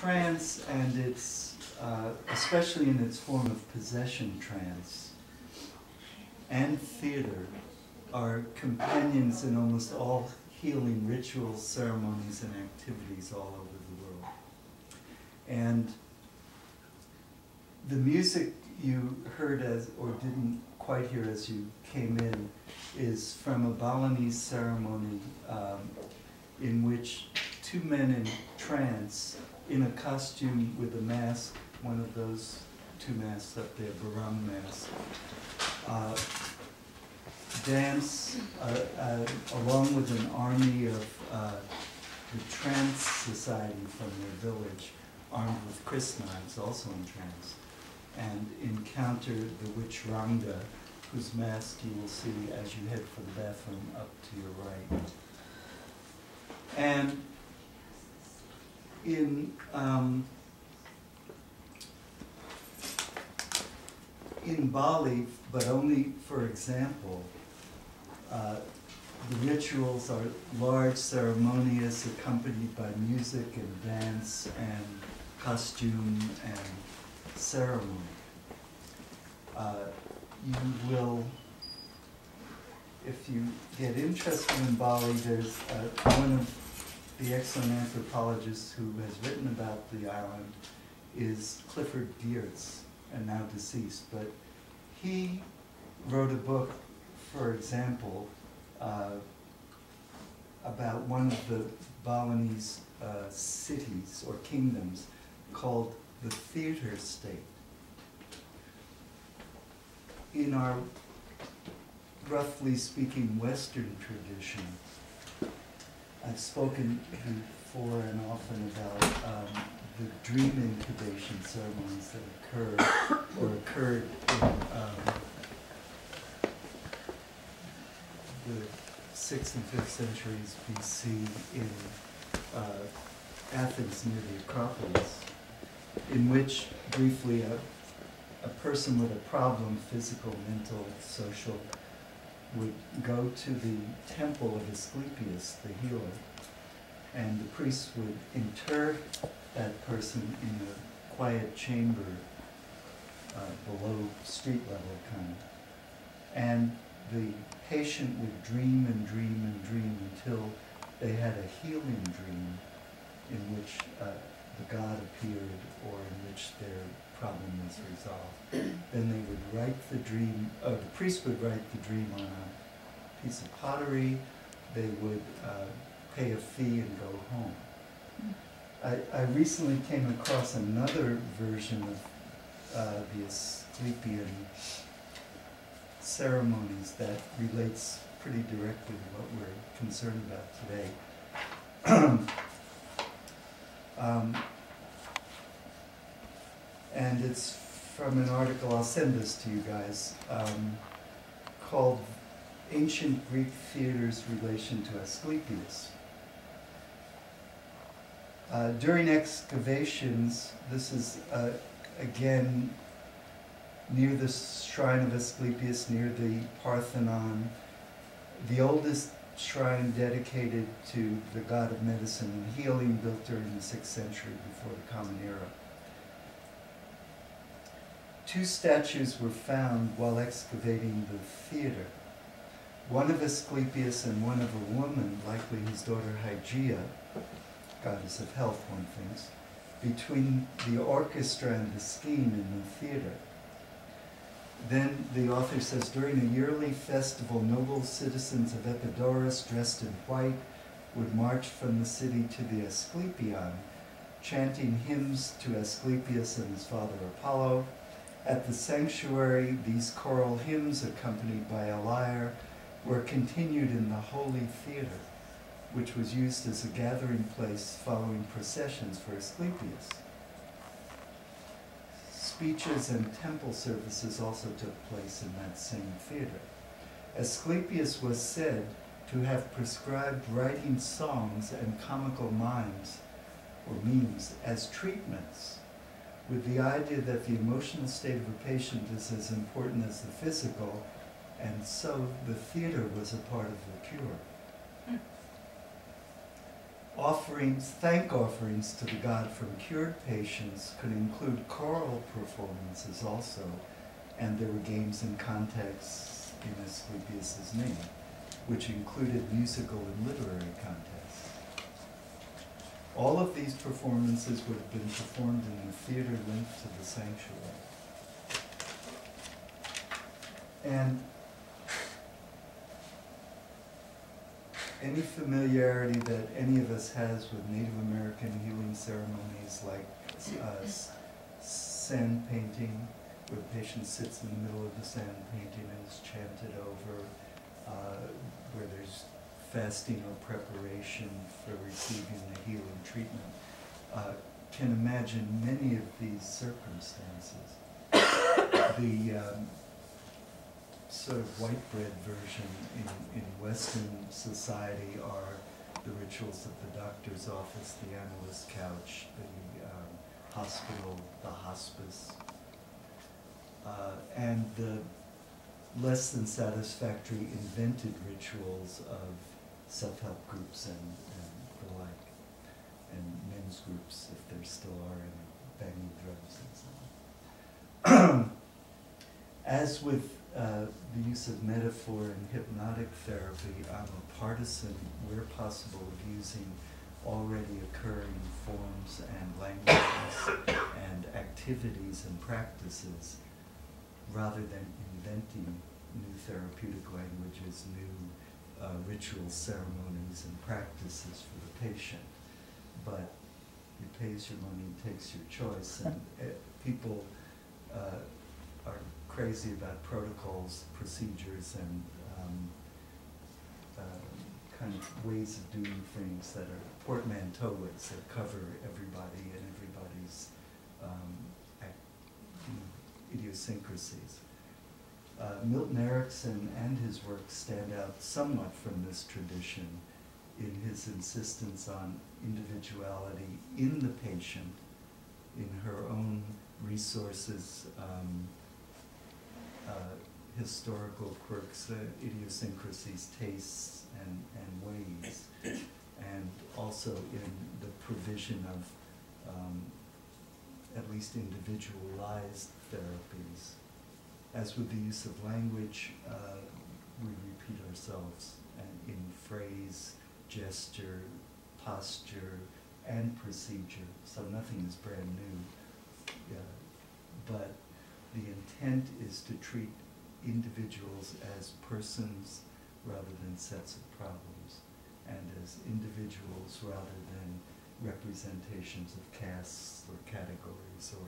trance and its, especially in its form of possession trance, and theater are companions in almost all healing rituals, ceremonies, and activities all over the world. And the music you heard as, or didn't quite hear as you came in, is from a Balinese ceremony in which two men in trance, in a costume with a mask, one of those two masks up there, barang mask, dance along with an army of the trance society from their village, armed with Chris knives, also in trance, and encounter the witch Ranga, whose mask you will see as you head for the bathroom up to your right. And in Bali, but only for example, the rituals are large, ceremonious, accompanied by music and dance and costume and ceremony. You will, if you get interested in Bali, there's one of the excellent anthropologists who has written about the island is Clifford Geertz, and now deceased, but he wrote a book, for example, about one of the Balinese cities or kingdoms called the theater state. In our, roughly speaking, Western tradition, I've spoken before and often about the dream incubation ceremonies that occurred in the 6th and 5th centuries BC in Athens near the Acropolis, in which briefly a person with a problem, physical, mental, social, would go to the temple of Asclepius, the healer, and the priest would inter that person in a quiet chamber below street level kind of. And the patient would dream and dream and dream until they had a healing dream in which the god appeared or in which their problem was resolved. Then they would write the dream, the priest would write the dream on a piece of pottery. They would pay a fee and go home. I recently came across another version of the Asclepian ceremonies that relates pretty directly to what we're concerned about today. And it's from an article, I'll send this to you guys, called Ancient Greek Theater's Relation to Asclepius. During excavations, this is again near the shrine of Asclepius, near the Parthenon, the oldest shrine dedicated to the god of medicine and healing, built during the 6th century before the Common Era. Two statues were found while excavating the theater. One of Asclepius and one of a woman, likely his daughter Hygeia, goddess of health, one thinks, between the orchestra and the scheme in the theater. Then the author says, during a yearly festival, noble citizens of Epidaurus, dressed in white, would march from the city to the Asclepion, chanting hymns to Asclepius and his father Apollo. At the sanctuary, these choral hymns, accompanied by a lyre, were continued in the holy theater, which was used as a gathering place following processions for Asclepius. Speeches and temple services also took place in that same theater. Asclepius was said to have prescribed writing songs and comical mimes, or memes, as treatments, with the idea that the emotional state of a patient is as important as the physical, and so the theater was a part of the cure. Offerings, thank offerings to the god from cured patients could include choral performances also, and there were games and contests in Asclepius' name, which included musical and literary contests. All of these performances would have been performed in the theater linked to the sanctuary. And any familiarity that any of us has with Native American healing ceremonies like sand painting, where the patient sits in the middle of the sand painting and is chanted over, where there's fasting or preparation for receiving the healing treatment, can imagine many of these circumstances. The sort of white bread version in Western society are the rituals of the doctor's office, the analyst's couch, the hospital, the hospice, and the less than satisfactory invented rituals of self-help groups and the like, and men's groups, if there still are, and banging drugs and so on. As with the use of metaphor in hypnotic therapy, I'm a partisan, where possible, of using already occurring forms and languages and activities and practices, rather than inventing new therapeutic languages, new ritual ceremonies and practices for the patient. But he pays your money, takes your choice, and people are crazy about protocols, procedures, and kind of ways of doing things that are portmanteaus that cover everybody and everybody's idiosyncrasies. Milton Erickson and his work stand out somewhat from this tradition in his insistence on individuality in the patient, in her own resources, historical quirks, idiosyncrasies, tastes, and ways, and also in the provision of at least individualized therapies. As with the use of language, we repeat ourselves in phrase, gesture, posture, and procedure, so nothing is brand new. But the intent is to treat individuals as persons rather than sets of problems, and as individuals rather than representations of castes or categories or